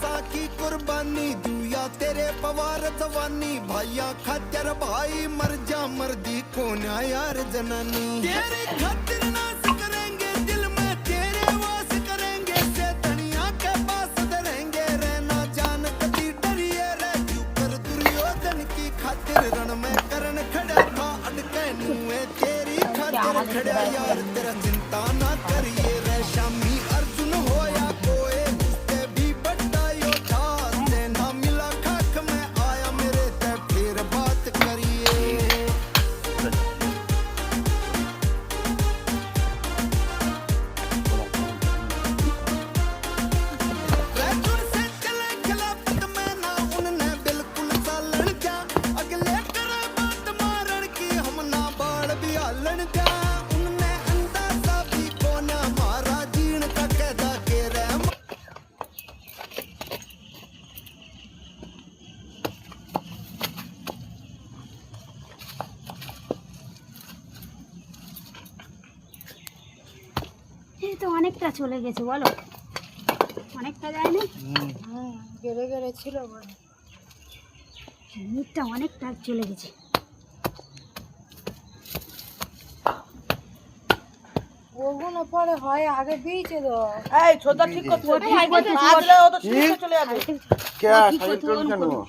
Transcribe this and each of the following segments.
सांसा की कुर्बानी दूया तेरे पवार जवानी भाइया खातिर भाई मर जा मर्दी कोन्या यार जनानी तेरे खातिर नास करेंगे दिल में तेरे वास करेंगे से तनिया के पास धरेंगे रहना जान कभी डरिए रे क्यों कर दुर्योधन की खातिर रण में करण खड़ा था अटके नुए तेरी खातिर खड़ा यार तेरा चिंता ना करिए रे शामी अर्जुन होया कोई उससे भी बड़ा योद्धा सेना मिला खाक में आया मेरे ते फिर बात करिए रैजुन से चले खिलाफत में ना उनने बिल्कुल सा लड़ जा अगले करे बात मारण की हम ना बाढ़ भी हालन जा उनने अंदाजा भी को ना मारा जीण का कैदा के रे এই তো অনেকটা চলে গেছে বলো অনেকটা যায়নি গেড়ে গেড়ে ছিল মিটটা অনেকটা চলে গেছে ওগুলো পরে হয় আগে দিয়েছে তো এই ছোটা ঠিক করতে কোথায় গেছে? মারলে ও তো শিখে চলে যাবে क्या কি साइड করতে टोल বলুন কেন করুন।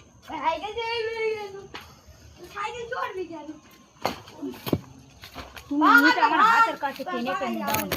তুমি মিট আমার হাতের কাছে টেনে টেনে দাও না